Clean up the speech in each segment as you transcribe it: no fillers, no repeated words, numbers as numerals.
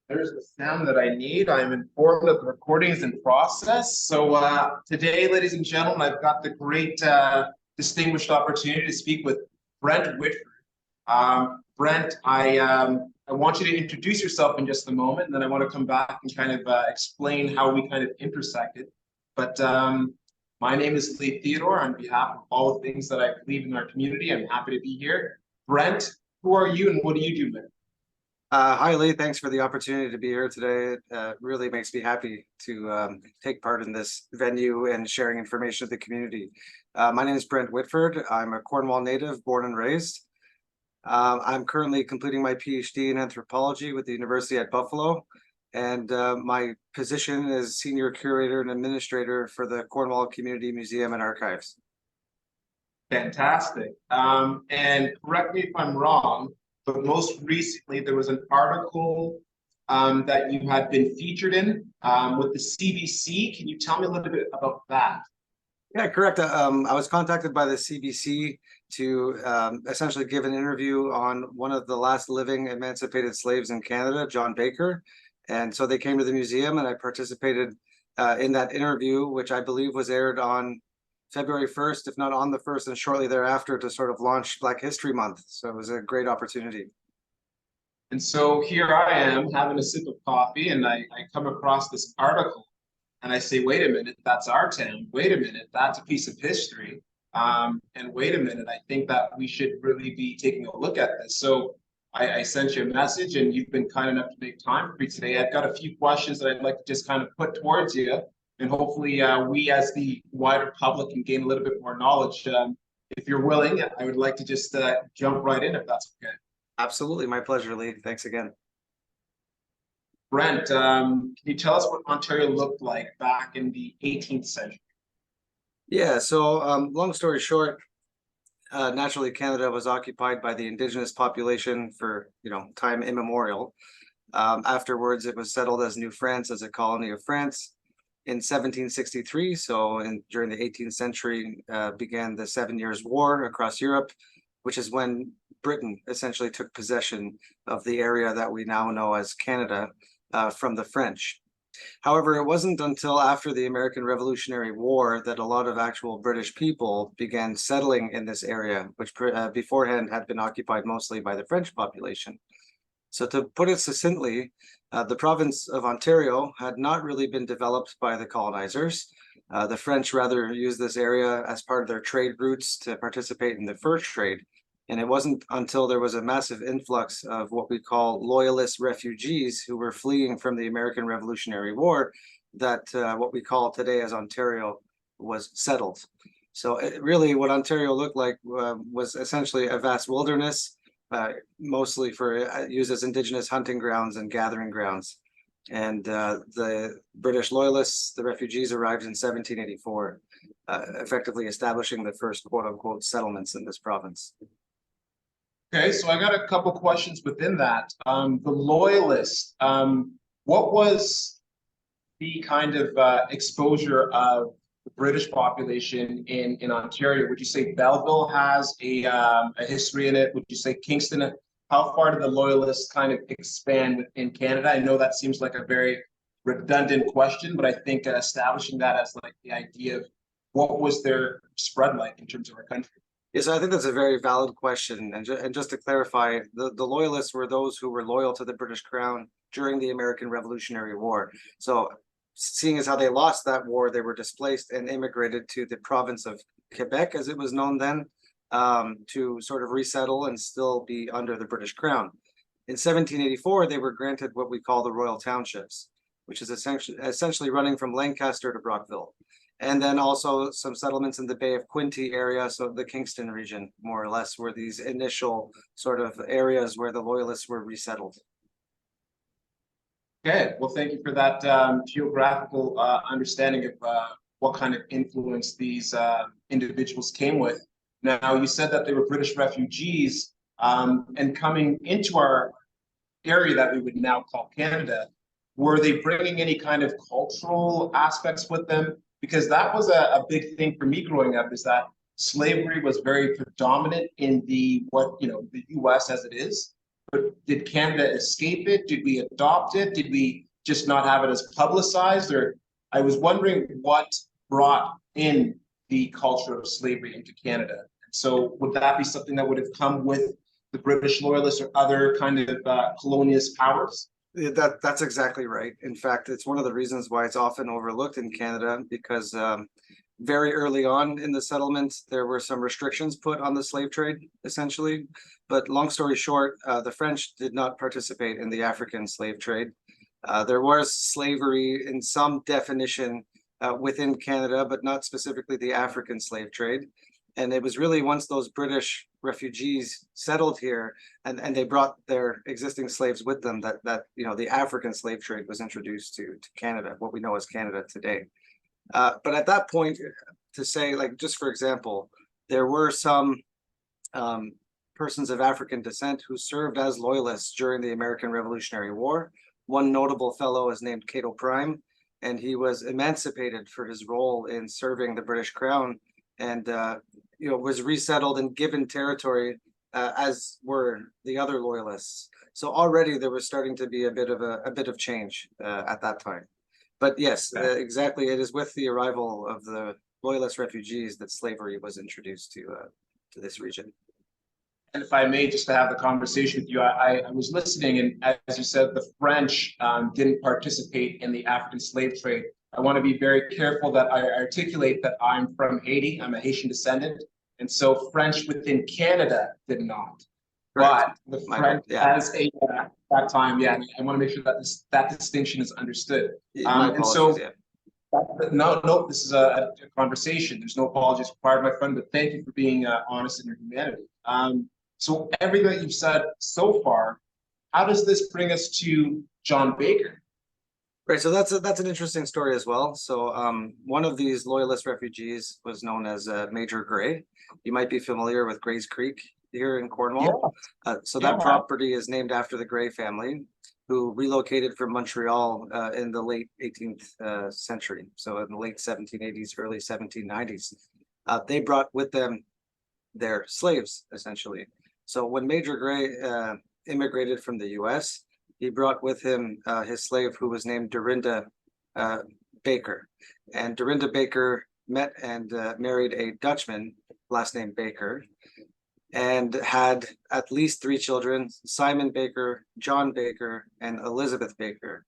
There's the sound that I need. I'm informed that the recording is in process. So today, ladies and gentlemen, I've got the great distinguished opportunity to speak with Brent Whitford. Brent, I want you to introduce yourself in just a moment, and then I want to come back and kind of explain how we kind of intersected. But my name is Lee Theodore. On behalf of all the things that I believe in our community, I'm happy to be here. Brent, who are you and what do you do, man? Hi, Lee. Thanks for the opportunity to be here today. It really makes me happy to take part in this venue and sharing information with the community. My name is Brent Whitford. I'm a Cornwall native, born and raised. I'm currently completing my PhD in anthropology with the University at Buffalo, and my position is Senior Curator and Administrator for the Cornwall Community Museum and Archives. Fantastic. And correct me if I'm wrong, but most recently there was an article that you had been featured in with the CBC. Can you tell me a little bit about that? Yeah, correct. I was contacted by the CBC to essentially give an interview on one of the last living emancipated slaves in Canada, John Baker. And so they came to the museum and I participated in that interview, which I believe was aired on February 1st, if not on the 1st, and shortly thereafter to sort of launch Black History Month. So it was a great opportunity. And so here I am having a sip of coffee and I come across this article and I say, wait a minute, that's our town. Wait a minute, that's a piece of history. And wait a minute, I think that we should really be taking a look at this. So I sent you a message and you've been kind enough to make time for me today. I've got a few questions that I'd like to just kind of put towards you. And hopefully we as the wider public can gain a little bit more knowledge. If you're willing, I would like to just jump right in if that's okay. Absolutely. My pleasure, Lee. Thanks again. Brent, can you tell us what Ontario looked like back in the 18th century? Yeah, so long story short, naturally Canada was occupied by the Indigenous population for, time immemorial. Afterwards, it was settled as New France as a colony of France. In 1763, so during the 18th century, began the 7 Years' War across Europe, which is when Britain essentially took possession of the area that we now know as Canada from the French. However, it wasn't until after the American Revolutionary War that a lot of actual British people began settling in this area, which beforehand had been occupied mostly by the French population. So to put it succinctly, the province of Ontario had not really been developed by the colonizers. The French rather used this area as part of their trade routes to participate in the fur trade. And it wasn't until there was a massive influx of what we call loyalist refugees who were fleeing from the American Revolutionary War that what we call today as Ontario was settled. So really what Ontario looked like was essentially a vast wilderness, mostly for used as Indigenous hunting grounds and gathering grounds. And the British loyalists, the refugees, arrived in 1784, effectively establishing the first quote-unquote settlements in this province. Okay, so I got a couple questions within that. The loyalists, what was the kind of exposure of the British population in Ontario? Would you say Belleville has a history in it? Would you say Kingston? How far did the loyalists kind of expand within Canada? I know that seems like a very redundant question, but I think establishing that as like the idea of what was their spread like in terms of our country. Yes, I think that's a very valid question. And just to clarify, the loyalists were those who were loyal to the British Crown during the American Revolutionary War. So seeing as how they lost that war, they were displaced and immigrated to the province of Quebec, as it was known then, to sort of resettle and still be under the British Crown. In 1784, they were granted what we call the Royal Townships, which is essentially running from Lancaster to Brockville. And then also some settlements in the Bay of Quinte area, so the Kingston region, more or less, were these initial sort of areas where the loyalists were resettled. Okay, well, thank you for that geographical understanding of what kind of influence these individuals came with. Now, you said that they were British refugees and coming into our area that we would now call Canada. Were they bringing any kind of cultural aspects with them? Because that was a big thing for me growing up, is that slavery was very predominant in the U.S. as it is. but did Canada escape it? Did we adopt it? Did we just not have it as publicized? Or I was wondering what brought in the culture of slavery into Canada. So would that be something that would have come with the British loyalists or other kind of colonialist powers? That's exactly right. In fact, it's one of the reasons why it's often overlooked in Canada, because very early on in the settlement, there were some restrictions put on the slave trade, essentially. But long story short, the French did not participate in the African slave trade. There was slavery in some definition within Canada, but not specifically the African slave trade. And it was really once those British refugees settled here and they brought their existing slaves with them that the African slave trade was introduced to Canada, what we know as Canada today. But at that point, to say, like, just for example, there were some persons of African descent who served as loyalists during the American Revolutionary War. One notable fellow is named Cato Prime, and he was emancipated for his role in serving the British Crown, and was resettled and given territory, as were the other loyalists. So already there was starting to be a bit of change at that time. But yes, exactly. It is with the arrival of the loyalist refugees that slavery was introduced to this region. And if I may, just to have the conversation with you, I was listening, and as you said, the French didn't participate in the African slave trade. I want to be very careful that I articulate that I'm from Haiti. I'm a Haitian descendant. And so French within Canada did not. Correct. But the French as that time, I want to make sure that that distinction is understood. And so, no, this is a conversation. There's no apologies required, my friend, but thank you for being honest in your humanity. So everything that you've said so far, how does this bring us to John Baker? Right, so that's an interesting story as well. So one of these loyalist refugees was known as Major Gray. You might be familiar with Gray's Creek here in Cornwall. So that property is named after the Gray family, who relocated from Montreal in the late 18th century. So in the late 1780s, early 1790s. They brought with them their slaves, essentially. So when Major Gray immigrated from the US, he brought with him his slave, who was named Dorinda Baker. And Dorinda Baker met and married a Dutchman, last name Baker, and had at least 3 children: Simon Baker, John Baker, and Elizabeth Baker.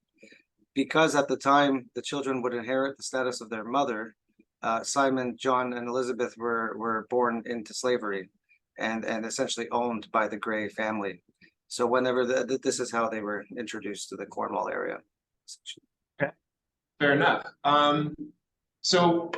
Because at the time the children would inherit the status of their mother, Simon, John, and Elizabeth were born into slavery and essentially owned by the Gray family. So whenever this is how they were introduced to the Cornwall area. Okay, fair enough. So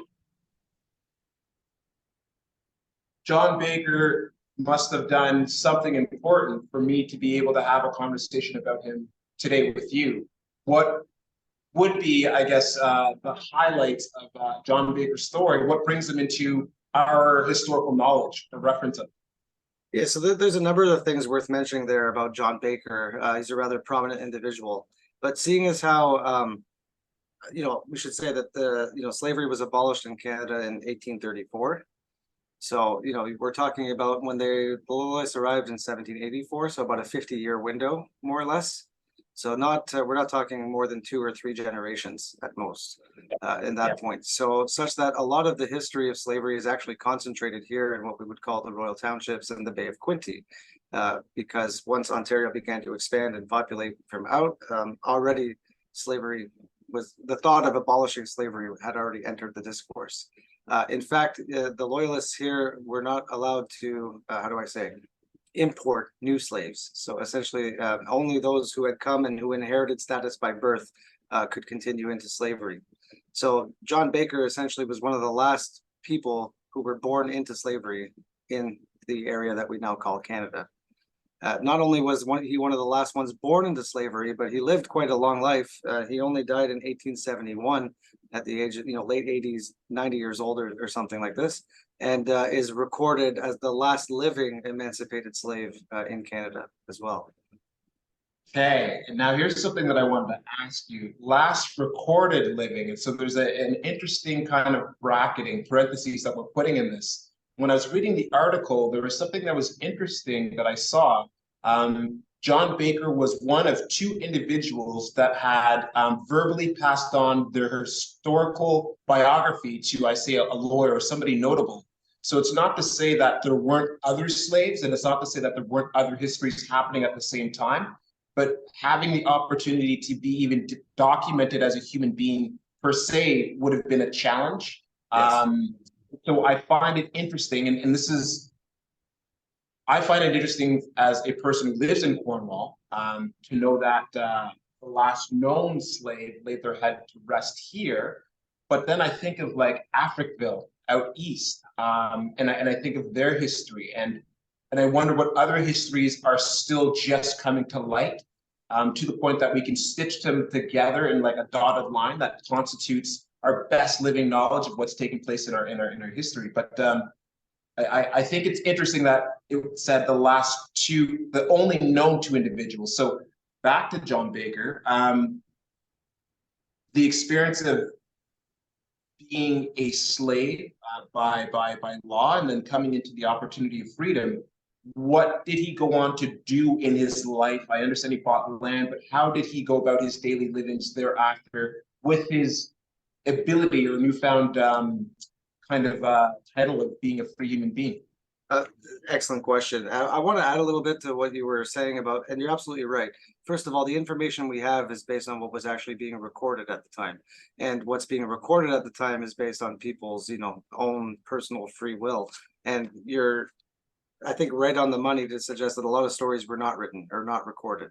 John Baker must have done something important for me to be able to have a conversation about him today with you. What would be, I guess, the highlights of John Baker's story? What brings him into our historical knowledge or reference of? Yeah, so there's a number of things worth mentioning there about John Baker. He's a rather prominent individual, but seeing as how, we should say that slavery was abolished in Canada in 1834. So, we're talking about when the loyalists arrived in 1784, so about a 50-year window, more or less. So we're not talking more than 2 or 3 generations at most in that point. So such that a lot of the history of slavery is actually concentrated here in what we would call the Royal Townships and the Bay of Quinte, because once Ontario began to expand and populate from out, already slavery was, the thought of abolishing slavery had already entered the discourse. In fact, the loyalists here were not allowed to, import new slaves. So essentially, only those who had come and who inherited status by birth could continue into slavery. So John Baker essentially was one of the last people who were born into slavery in the area that we now call Canada. Not only was he one of the last ones born into slavery, but he lived quite a long life. He only died in 1871 at the age of, late 80s, 90 years old or something like this, and is recorded as the last living emancipated slave in Canada as well. Okay, and now here's something that I wanted to ask you. Last recorded living, and so there's an interesting kind of bracketing, parentheses that we're putting in this. When I was reading the article, there was something that was interesting that I saw. John Baker was one of two individuals that had verbally passed on their historical biography to, I say, a lawyer or somebody notable. So it's not to say that there weren't other slaves, and it's not to say that there weren't other histories happening at the same time, but having the opportunity to be even documented as a human being per se would have been a challenge. Yes. So I find it interesting, and this is, I find it interesting as a person who lives in Cornwall, to know that the last known slave laid their head to rest here. But then I think of like Africville out east, and I think of their history, and I wonder what other histories are still just coming to light, to the point that we can stitch them together in like a dotted line that constitutes our best living knowledge of what's taking place in our history. But I think it's interesting that it said the last two, the only known two individuals. So back to John Baker, the experience of being a slave by law, and then coming into the opportunity of freedom. What did he go on to do in his life? I understand he bought land, but how did he go about his daily livings thereafter with his ability or newfound kind of title of being a free human being? Excellent question. I want to add a little bit to what you were saying about, and you're absolutely right. First of all, the information we have is based on what was actually being recorded at the time. And what's being recorded at the time is based on people's, own personal free will. And you're, I think, right on the money to suggest that a lot of stories were not written or not recorded.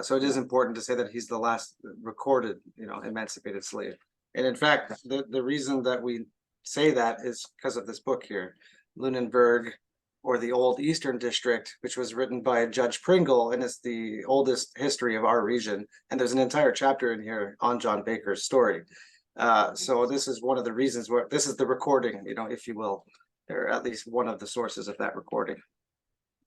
So it is important to say that he's the last recorded, emancipated slave. And in fact, the reason that we say that is because of this book here, Lunenburg, or the Old Eastern District, which was written by Judge Pringle, and it's the oldest history of our region. And there's an entire chapter in here on John Baker's story. So this is one of the reasons where this is the recording, if you will, or at least one of the sources of that recording,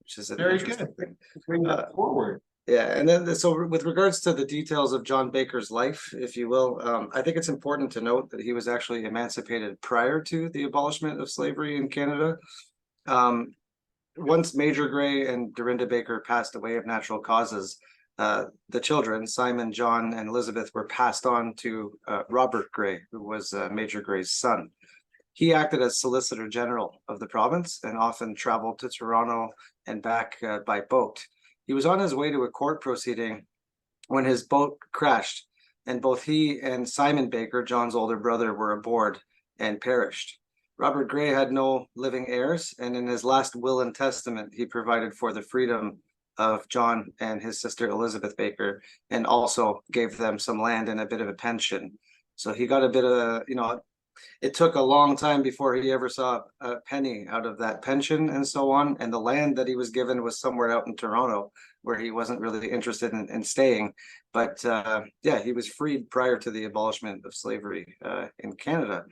which is an Very interesting good. thing. Bring that forward. Yeah, and then so with regards to the details of John Baker's life, if you will, I think it's important to note that he was actually emancipated prior to the abolishment of slavery in Canada. Once Major Gray and Dorinda Baker passed away of natural causes, the children, Simon, John, and Elizabeth, were passed on to Robert Gray, who was Major Gray's son. He acted as Solicitor General of the province and often traveled to Toronto and back by boat. He was on his way to a court proceeding when his boat crashed, and both he and Simon Baker, John's older brother, were aboard and perished. Robert Gray had no living heirs, and in his last will and testament, he provided for the freedom of John and his sister Elizabeth Baker, and also gave them some land and a bit of a pension. So he got a bit of, it took a long time before he ever saw a penny out of that pension and so on. And the land that he was given was somewhere out in Toronto, where he wasn't really interested in staying. But yeah, he was freed prior to the abolishment of slavery in Canada.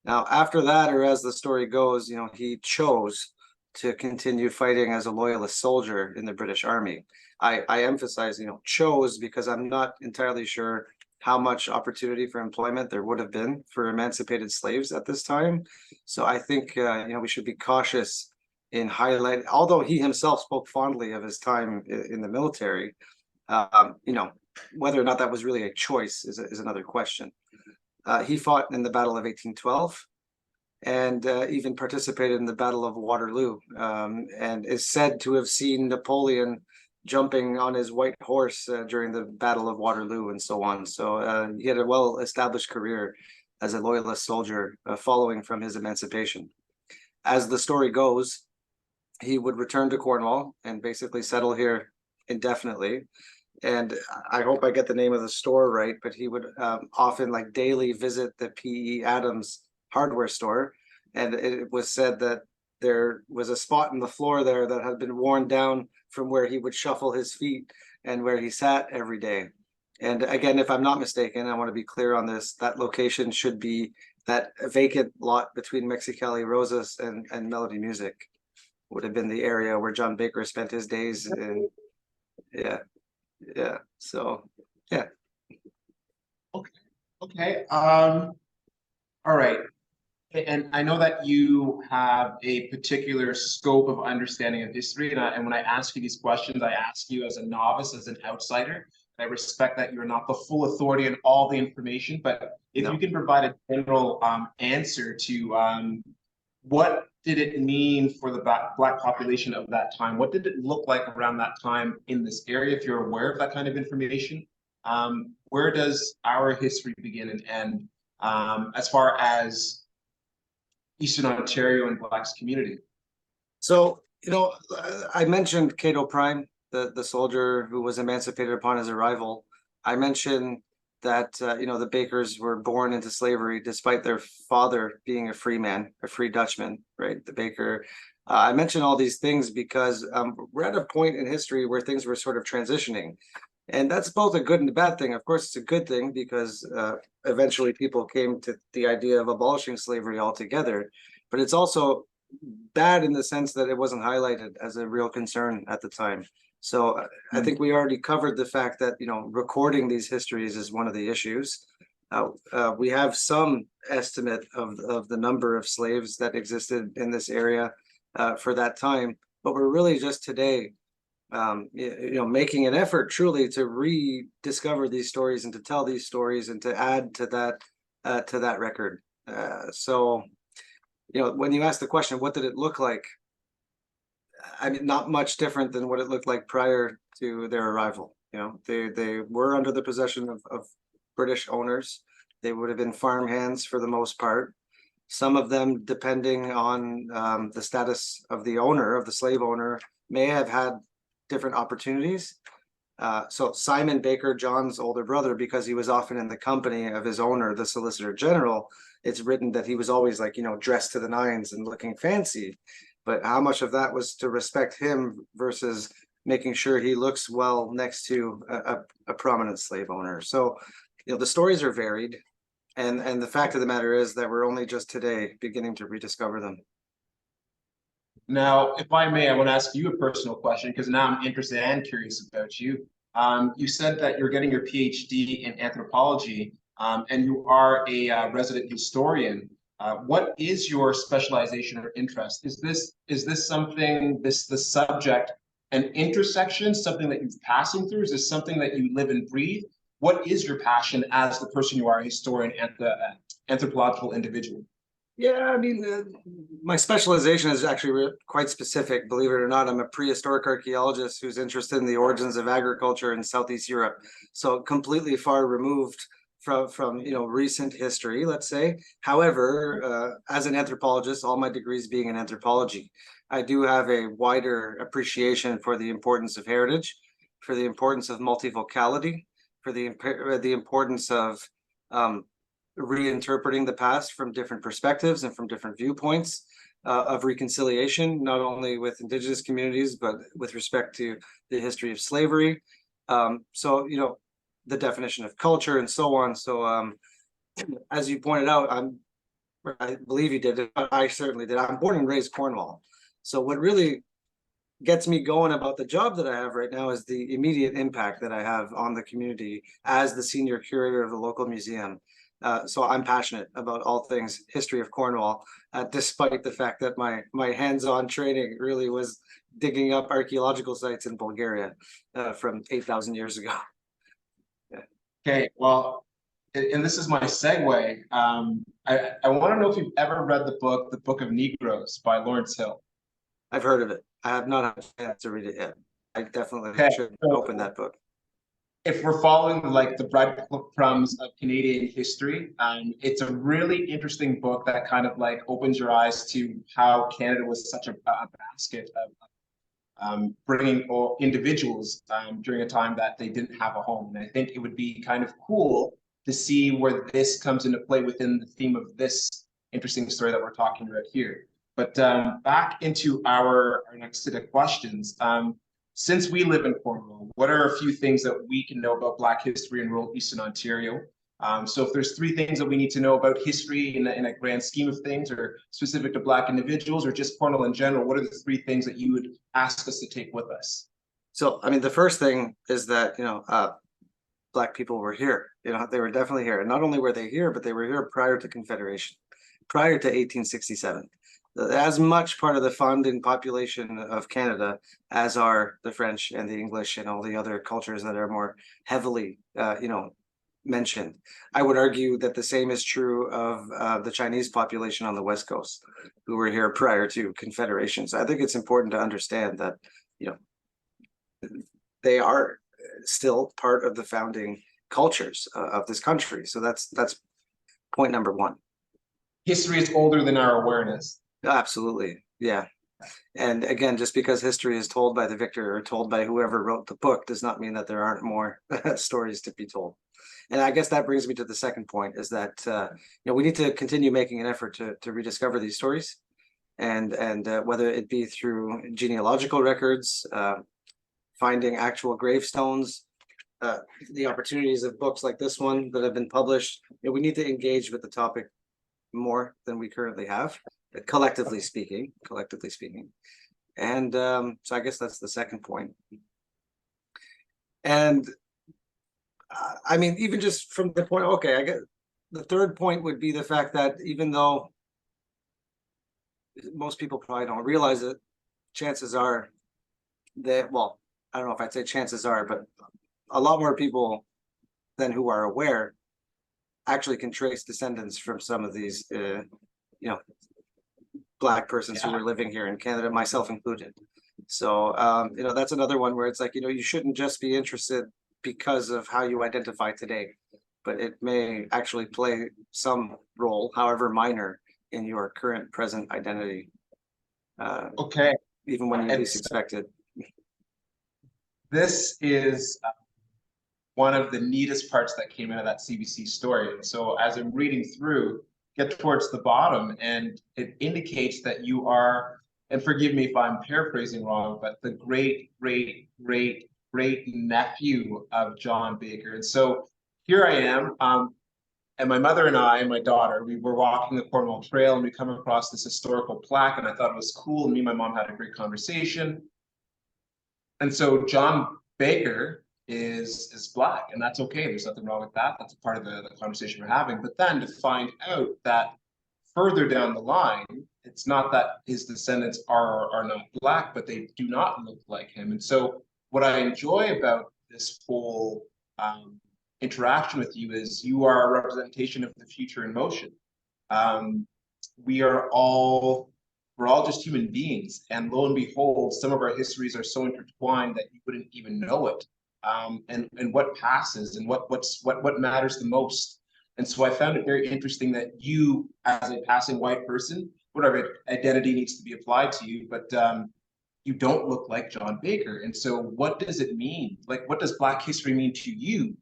Now, after that, or as the story goes, he chose to continue fighting as a loyalist soldier in the British Army. I emphasize, chose, because I'm not entirely sure how much opportunity for employment there would have been for emancipated slaves at this time. So I think, we should be cautious in highlighting, although he himself spoke fondly of his time in the military, whether or not that was really a choice is another question. He fought in the Battle of 1812 and even participated in the Battle of Waterloo, and is said to have seen Napoleon jumping on his white horse during the Battle of Waterloo and so on. So he had a well-established career as a loyalist soldier following from his emancipation. As the story goes, he would return to Cornwall and basically settle here indefinitely. And I hope I get the name of the store right, but he would often daily visit the P.E. Adams hardware store. And it was said that there was a spot in the floor there that had been worn down from where he would shuffle his feet and where he sat every day. And again, if I'm not mistaken, I want to be clear on this, that location should be that vacant lot between Mexicali Rosas and Melody Music would have been the area where John Baker spent his days. And yeah. So, yeah. Okay. All right. And I know that you have a particular scope of understanding of history, and when I ask you these questions, I ask you as a novice, as an outsider. I respect that you're not the full authority on all the information, but if No. you can provide a general answer to what did it mean for the Black population of that time? What did it look like around that time in this area? If you're aware of that kind of information, where does our history begin and end as far as Eastern Ontario and Black's community? So, I mentioned Cato Prime, the soldier who was emancipated upon his arrival. I mentioned that, the Bakers were born into slavery despite their father being a free man, a free Dutchman, right? The Baker. I mentioned all these things because we're at a point in history where things were sort of transitioning. And that's both a good and a bad thing. Of course, it's a good thing because eventually people came to the idea of abolishing slavery altogether. But it's also bad in the sense that it wasn't highlighted as a real concern at the time. So I think we already covered the fact that, recording these histories is one of the issues. We have some estimate of the number of slaves that existed in this area for that time, but we're really just today making an effort truly to rediscover these stories and to tell these stories and to add to that record. So when you ask the question, what did it look like? I mean, not much different than what it looked like prior to their arrival. They were under the possession of British owners. They would have been farm hands for the most part. Some of them, depending on the status of the owner, of the slave owner, may have had different opportunities. So Simon Baker, John's older brother, because he was often in the company of his owner, the Solicitor General, it's written that he was always dressed to the nines and looking fancy. But how much of that was to respect him versus making sure he looks well next to a prominent slave owner? So, the stories are varied. And the fact of the matter is that we're only just today beginning to rediscover them. Now, if I may, I want to ask you a personal question because now I'm interested and curious about you. You said that you're getting your PhD in anthropology, and you are a resident historian. What is your specialization or interest? Is this something, the subject, an intersection, something that you're passing through? Is this something that you live and breathe? What is your passion as the person you are, a historian and the anthropological individual? Yeah, I mean, my specialization is actually quite specific, believe it or not. I'm a prehistoric archaeologist who's interested in the origins of agriculture in Southeast Europe. So completely far removed from recent history, let's say. However, as an anthropologist, all my degrees being in anthropology, I do have a wider appreciation for the importance of heritage, for the importance of multivocality, for the importance of reinterpreting the past from different perspectives and from different viewpoints, of reconciliation, not only with Indigenous communities, but with respect to the history of slavery. So, the definition of culture and so on. So, as you pointed out, I believe you did, I certainly did. I'm born and raised Cornwall. So what really gets me going about the job that I have right now is the immediate impact that I have on the community as the senior curator of the local museum. So I'm passionate about all things history of Cornwall, despite the fact that my hands-on training really was digging up archaeological sites in Bulgaria from 8,000 years ago. Yeah. Okay, well, and this is my segue. I want to know if you've ever read the Book of Negroes by Lawrence Hill. I've heard of it. I have not had a chance to read it yet. I definitely should open that book. If we're following like the breadcrumbs of Canadian history, it's a really interesting book that kind of like opens your eyes to how Canada was such a basket of bringing individuals during a time that they didn't have a home. And I think it would be kind of cool to see where this comes into play within the theme of this interesting story that we're talking about here. But back into our next set of questions. Since we live in Cornwall, what are a few things that we can know about Black history in rural Eastern Ontario? So if there's 3 things that we need to know about history in a grand scheme of things, or specific to Black individuals, or just Cornwall in general, what are the 3 things that you would ask us to take with us? So, I mean, the first thing is that, Black people were here. They were definitely here. And not only were they here, but they were here prior to Confederation. prior to 1867. As much part of the founding population of Canada as are the French and the English and all the other cultures that are more heavily, mentioned. I would argue that the same is true of the Chinese population on the West Coast, who were here prior to Confederation. So I think it's important to understand that, they are still part of the founding cultures of this country. So that's point number one. History is older than our awareness. Absolutely. Yeah. And again, just because history is told by the victor or told by whoever wrote the book does not mean that there aren't more stories to be told. And I guess that brings me to the second point, is that we need to continue making an effort to rediscover these stories, and whether it be through genealogical records, finding actual gravestones, the opportunities of books like this one that have been published. We need to engage with the topic more than we currently have, collectively speaking. And so I guess that's the second point. And I mean, even just from the point, okay, I get the third point would be the fact that even though most people probably don't realize it, chances are that, well, I don't know if I'd say chances are, but a lot more people than who are aware actually can trace descendants from some of these, Black persons who were living here in Canada, myself included. So, that's another one where it's like, you shouldn't just be interested because of how you identify today, but it may actually play some role, however minor, in your current present identity. Okay. Even when you least expect it. This is one of the neatest parts that came out of that CBC story. And so as I'm reading through, get towards the bottom, and it indicates that you are, and forgive me if I'm paraphrasing wrong, but the great nephew of John Baker. And so here I am, and my mother and I and my daughter, we were walking the Cornwall Trail, and we come across this historical plaque, and I thought it was cool. And me and my mom had a great conversation. And so John Baker is Black, and that's okay. There's nothing wrong with that. That's a part of the conversation we're having. But then to find out that further down the line, it's not that his descendants are not Black, but they do not look like him. And so what I enjoy about this whole interaction with you is you are a representation of the future in motion. We're all just human beings, and lo and behold, some of our histories are so intertwined that you wouldn't even know it. And what passes and what matters the most. And so I found it very interesting that you, as a passing white person, whatever identity needs to be applied to you, but you don't look like John Baker. And so what does it mean? Like, what does Black history mean to you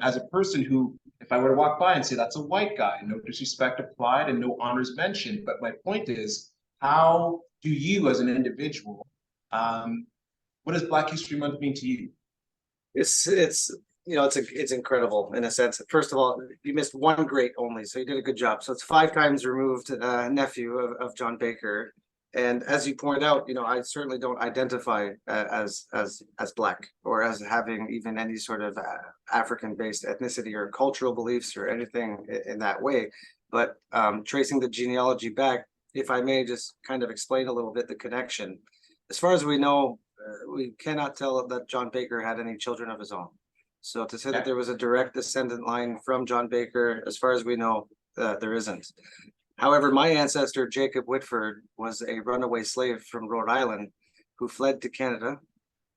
as a person who, if I were to walk by and say, that's a white guy, no disrespect applied and no honors mentioned. But my point is, how do you as an individual, what does Black History Month mean to you? It's incredible in a sense. First of all, you missed one great only, so you did a good job. So it's 5 times removed nephew of John Baker. And as you point out, I certainly don't identify as Black, or as having even any sort of African-based ethnicity or cultural beliefs or anything in that way. But tracing the genealogy back, if I may just kind of explain a little bit the connection. As far as we know, we cannot tell that John Baker had any children of his own. So to say that there was a direct descendant line from John Baker, as far as we know, there isn't. However, my ancestor, Jacob Whitford, was a runaway slave from Rhode Island who fled to Canada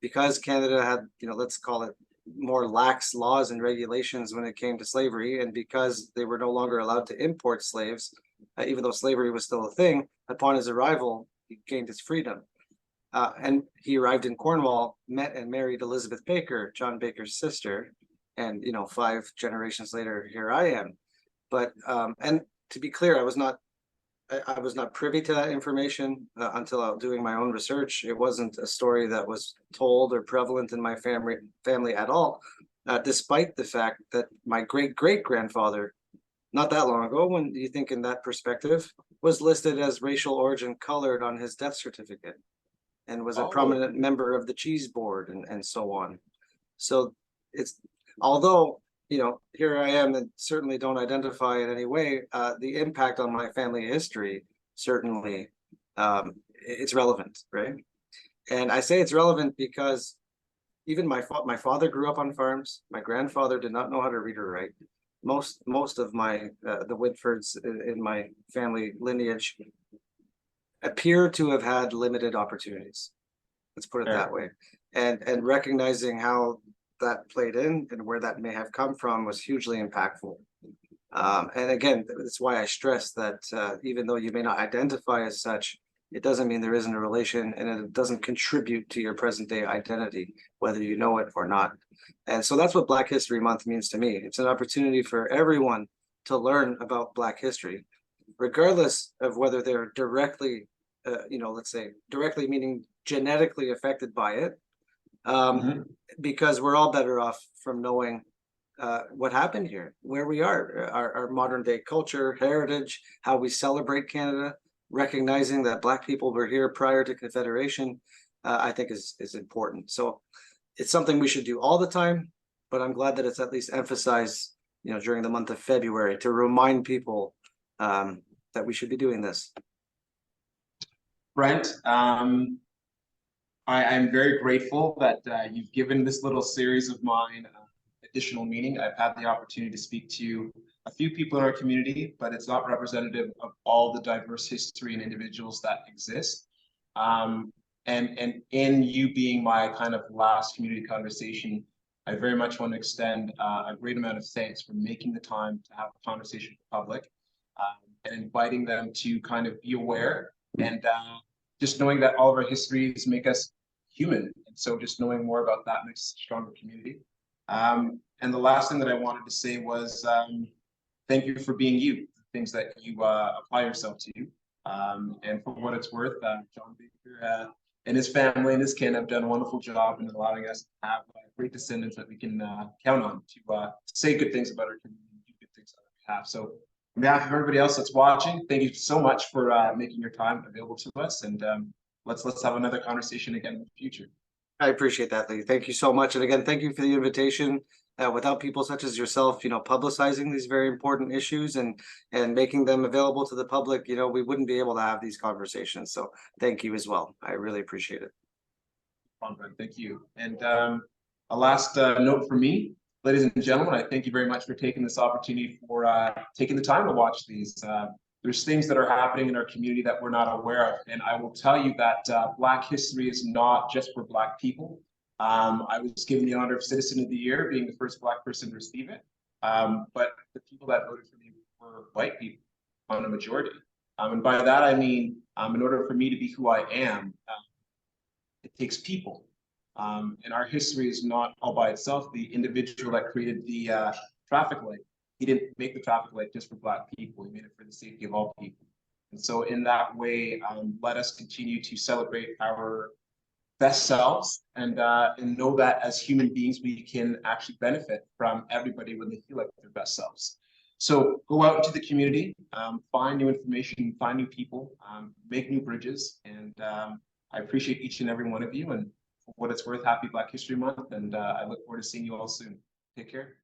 because Canada had, let's call it, more lax laws and regulations when it came to slavery, and because they were no longer allowed to import slaves, even though slavery was still a thing. Upon his arrival, he gained his freedom. And he arrived in Cornwall, met and married Elizabeth Baker, John Baker's sister. And, 5 generations later, here I am. But, and to be clear, I was not privy to that information until doing my own research. It wasn't a story that was told or prevalent in my family at all, despite the fact that my great-great-grandfather, not that long ago, when you think in that perspective, was listed as racial origin colored on his death certificate, and was a prominent member of the cheese board and so on. So it's, although here I am and certainly don't identify in any way. The impact on my family history, certainly, it's relevant, right? And I say it's relevant because even my father grew up on farms. My grandfather did not know how to read or write. Most of my the Whitfords in my family lineage appear to have had limited opportunities. Let's put it that way. And recognizing how that played in and where that may have come from was hugely impactful. And again, that's why I stress that even though you may not identify as such, it doesn't mean there isn't a relation, and it doesn't contribute to your present day identity, whether you know it or not. And so that's what Black History Month means to me. It's an opportunity for everyone to learn about Black history, regardless of whether they're directly, let's say directly meaning genetically affected by it, because we're all better off from knowing what happened here, where we are, our modern day culture, heritage, how we celebrate Canada, recognizing that Black people were here prior to Confederation, I think is important. So it's something we should do all the time, but I'm glad that it's at least emphasized, during the month of February to remind people that we should be doing this. Brent, I'm very grateful that you've given this little series of mine additional meaning. I've had the opportunity to speak to a few people in our community, but it's not representative of all the diverse history and individuals that exist. And in you being my kind of last community conversation, I very much want to extend a great amount of thanks for making the time to have a conversation with the public and inviting them to kind of be aware and just knowing that all of our histories make us human. And so just knowing more about that makes us a stronger community. And the last thing that I wanted to say was thank you for being you, the things that you apply yourself to. And for what it's worth, John Baker and his family and his kin have done a wonderful job in allowing us to have great descendants that we can count on to say good things about our community and do good things on our behalf. So on behalf of everybody else that's watching, thank you so much for making your time available to us. And let's have another conversation again in the future. I appreciate that, Lee. Thank you so much. And again, thank you for the invitation. Without people such as yourself, publicizing these very important issues and making them available to the public, we wouldn't be able to have these conversations. So thank you as well. I really appreciate it. Thank you. And a last note for me, ladies and gentlemen, I thank you very much for taking this opportunity, for taking the time to watch these. There's things that are happening in our community that we're not aware of. And I will tell you that Black history is not just for Black people. I was given the honor of Citizen of the Year, being the first Black person to receive it. But the people that voted for me were white people on a majority. And by that, I mean, in order for me to be who I am, it takes people. And our history is not all by itself. The individual that created the traffic light, he didn't make the traffic light just for Black people. He made it for the safety of all people. And so in that way, let us continue to celebrate our best selves and know that as human beings, we can actually benefit from everybody when they feel like their best selves. So go out into the community, find new information, find new people, make new bridges. And I appreciate each and every one of you. And for what it's worth, happy Black History Month. And I look forward to seeing you all soon. Take care.